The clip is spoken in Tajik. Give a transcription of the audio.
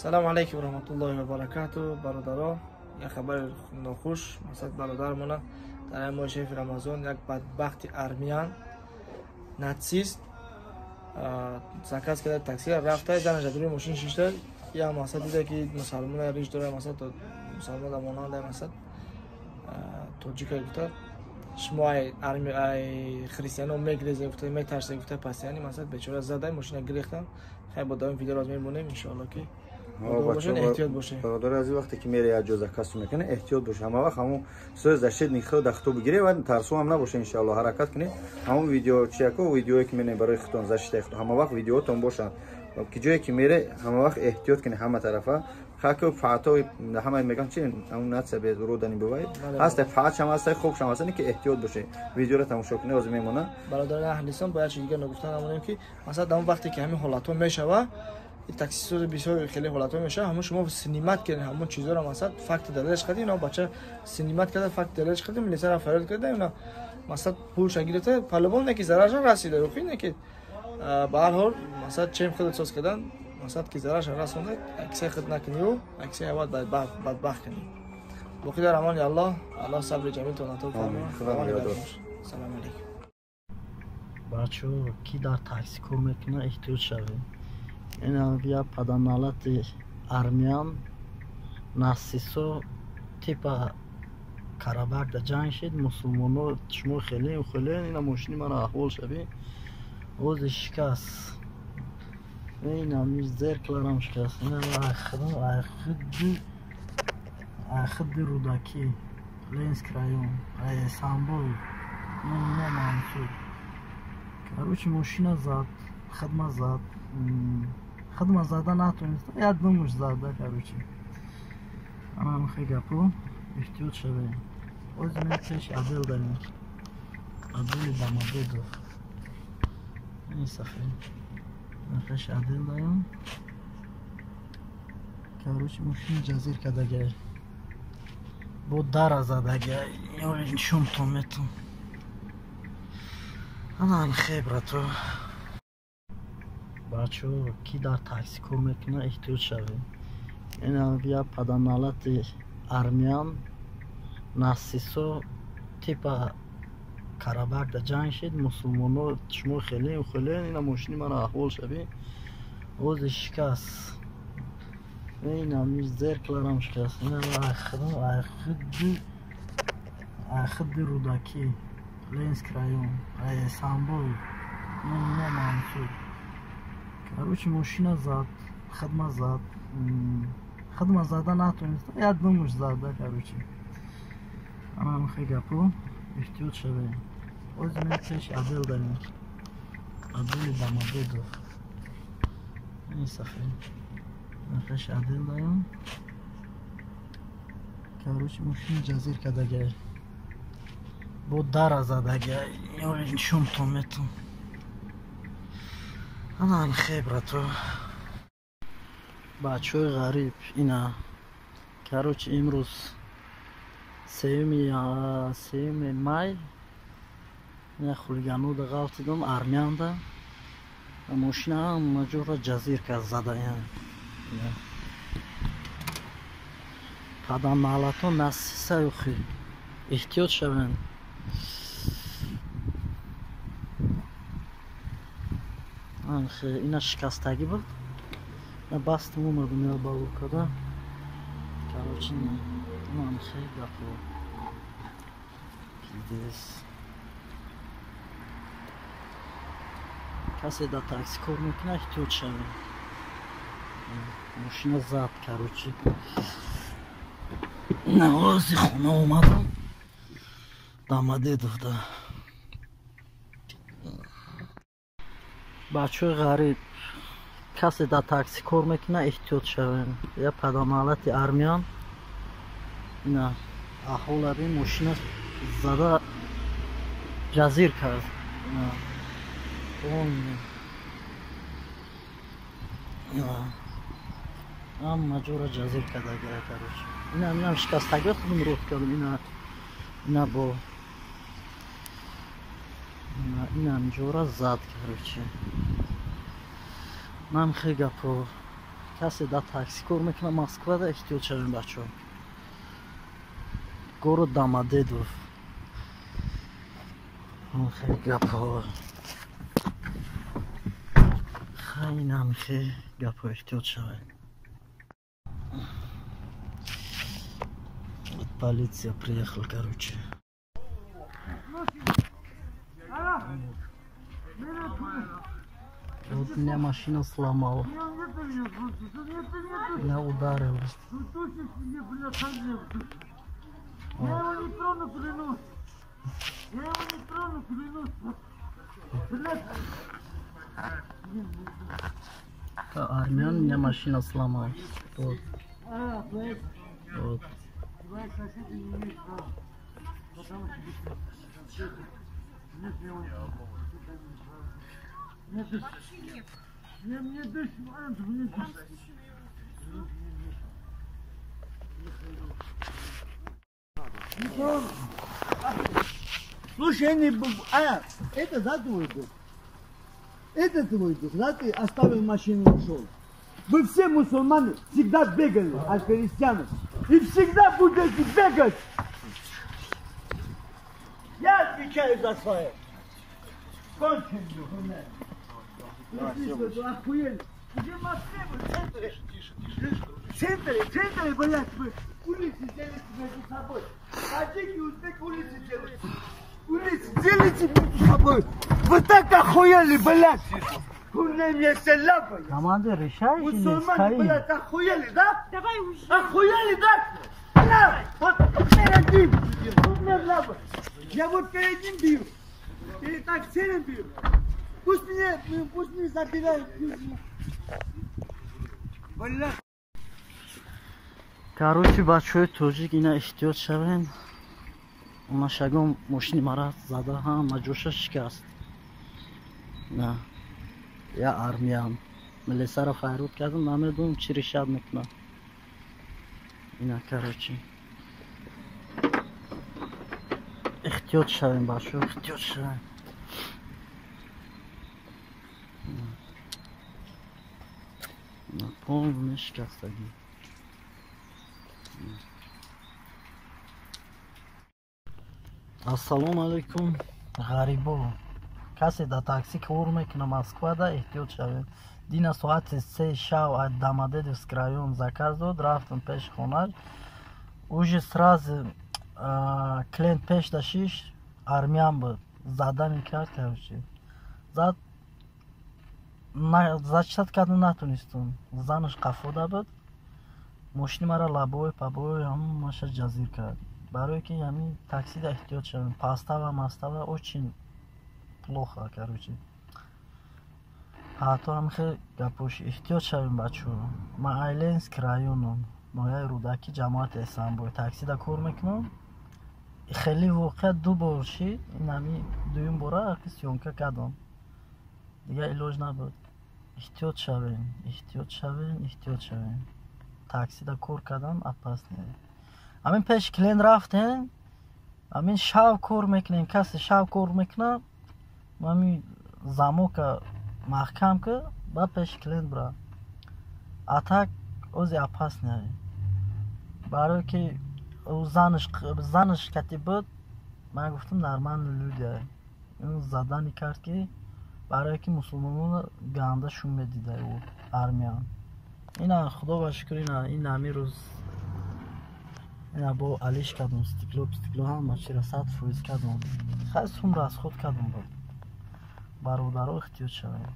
салому алайкум раҳматуллоҳи ва баракату бародаро. як хабари нохуш масад бародармона дар ин моҳи шаҳри рамазон як бадбахти армян нацист заказ карда такси рафта занаша дури мошин шишта я масад дида ки мусалмон риш дора масад то мусалмон да монанда масад тоҷика гуфта шумо ай христиано мегрезе гуфта метарсе гуфта пас яни масад бечора зада мошина гирехтам хай бо давом видео роз мебонем иншоалло ки احتیاط باشه. برادر از وقتی که میره اجازه کسب میکنه احتیاط باشه. همه وقت همون سوز داشته نخو دختو بگیره و ترسو هم نباشه ان شاء الله حرکت کنه. همون ویدیو چیکو ویدیویی که میونه برای خودتون زشته همه وقت ویدیوتون باشه. که جایی که میره همه وقت احتیاط کنه همه طرفا. خاکو فاتو همه میگن چی اون نت به رودانی بوید. هست فات هم هست خوب شما هستن که احتیاط باشه. ویدیو رو تماشا کنه از میمونه. برادر اهلیسان باید چیزی نگفتن همونیم که مثلا اون وقتی که همین حالاتون میشه تاکسیسوز بسیار خیلی حالات میشه همون شما سینمات کردین همون چیزا رو مثلا فکت دلش کردین اینا بچه سینمات کرده فکت دلش کردیم لیسر فراد کرده اینا مثلا پول شگیرته پلوان نه که ضررش رسیده و خیلی که به هر حال مثلا چیم خودت ساز کردن مثلا که ضررش رسونده اکسی خود نکنی و اکسی اول بدبخت کنی باقی در امان الله الله صبر جمیل تو ناتو فرمایه سلام علیکم بچه‌ها کی در تاکسی کار میکنه احتیاط شوید. این یا پدامالات ارمیان ناسیسو تیپ کرابرد جنگ شد مسلمانو شما خیلی اینا ماشین من احوال شبیه اوز شکست این همیش زرکلارم شکست این اخد روداکی لینس کرایون سامبول نه منصور کاروچی ماشین زد خدمت زد خدمت زده نتونست یاد نموش زده کاروچی اما خیلی گپو احتیاط شده اوز میتش عدل داریم عدل داماده دو این صفحه نخش عدل داریم کاروچی ماشین جزیر کده گه بود در زده گه یا این شم تومتون انا خبرتو بچه‌ها کی در تاکسی کار میکنه احتیاط شوید. این یا پدامالات ارمیان ناسیسو تیپ کرابرد جنگ شد مسلمانو شما خیلی اینا ماشین من احوال شبیه اوز شکست این همیش زرکلارم شکست این اخد روداکی لینس کرایون سامبول نه منصور کاروچی ماشین زد خدمت زده نتونست یاد نموش زده کاروچی اما خیلی گپو احتیاط شده اوز میتش عدل داریم عدل داماده دو این صفحه نخش عدل داریم کاروچی ماشین جزیر کده گه بود در زده گه یا این شم تومتون انا خبرتو بچه‌های غریب اینا کاروچ امروز سیم مای نه خلگانو دا غلطی دم ارمیان دا ماشین هم مجور جزیر که زده یعنی پدام مالاتو نسیسه و خی احتیاط شوین اینا شکستگی بود نه باستم اومدم یا باور کده کاروچی من خیلی گفت کلیدیس کسی در تاکسی کار میکنه احتیاط شوید ماشین زد کاروچی نوازی خونه اومدم داماده دفته بچه غریب کسی در تاکسی کار میکنه احتیاط شوین یا پدامالات ارمیان نه احوال این ماشین زده جزیر کرد هم مجور جزیر کرده گره کاروچ این هم شکستگی خودم رود کردم اینا با این هم جورا زد کاروچی من خیلی گپو کسی در تاکسی کار میکنه مسکو ده احتیاط شوین بچه ها. گورو دامده دو خیلی گپ ها خیلی نمیخه گپ ها احتیاط شوین. Полиция приехала, короче. Вот меня машина сломала. Меня ударила. Я его не трону, клянусь. Я его не трону, клянусь. Армян меня машина сломала. Вот. Вот. Твои соседи не имеют права. Потому что нет, я мне дышь, мне дышь. Слушай, это за твой дух. Это твой дух, да, ты оставил машину и ушел. Вы все мусульмане всегда бегали от христиан. И всегда будете бегать. Я отвечаю за свое. Кончен духовный. Охуели. Где в Москве, вы в центре? В центре, блядь, вы улицы делите между собой. Таджики, узбеки улицы делите. Улицы делите между собой. Вы так охуели, блядь. Курные мне все ляпают. Командир, решай или Мусульмане, стоим? блядь, охуели, да? Давай уже. Охуели, да? На, вот перед ним. Тут мне ляпают. Я вот перед ним бью. Или так сильно бью. Пусть мне забирают. Блядь. Короче, бачаҳои тоҷик ина эҳтиёт шавен. Машагон мошини мара зада ҳама ҷоша шикаст. На. Я армян. Милисаро хайрут кардам, намедонам чӣ решат мекунам. Ина короче. Эҳтиёт шавен бачаҳо, эҳтиёт шавен. Полная шикастагӣ. Ассалому алайкум, ғарибо. Касе да такси кор мекуна Москвада эҳтиёт шавед. Дина соати 3 шав аз Домодедовский район заказ дод, рафтам пеш хона. Уже сразу клиент пеш дашиш армян буд. Зада мекард короче. Зад зачитат карда натонистум. Занаш қафода буд. Мошини мара лабой пабой ҳамон маша ҷазир кард. Барое ки ҳамин таксида эҳтиёт шавем. Пастава мастава очень плохо короче. ҳатто ҳам хеле гапош эҳтиёт шавем бачаҳо. Ман Айленский районам. Ноҳияи Рудаки ҷамоати Эҳсонбой таксида кор мекунам. Хеле воқеа ду бор шид. Ин ҳамин дуюм бора сёнка кардам. Дигар илоҷ набуд. Эҳтиёт шавем, эҳтиёт шавем, эҳтиёт шавем. Таксида кор кардан опасне. Ҳамин пеш клиент рафтем. Ҳамин шав кор мекунем. Касе шав кор мекуна. Ҳамин замока маҳкам ки ба пеш клиент бра. А так ози опасне. Барое ки занаш кати буд. Ман гуфтам нормальни люди. Ин задани кард ки барое ки мусулмонона гандашун медида ӯ армян. Ина худо ба шукр ин ҳамин рӯз ина бо алиш кардам стекло ҳама чира 100% кардам. Хеле сум расход кардам буд. Бародаро эҳтиёт шавед.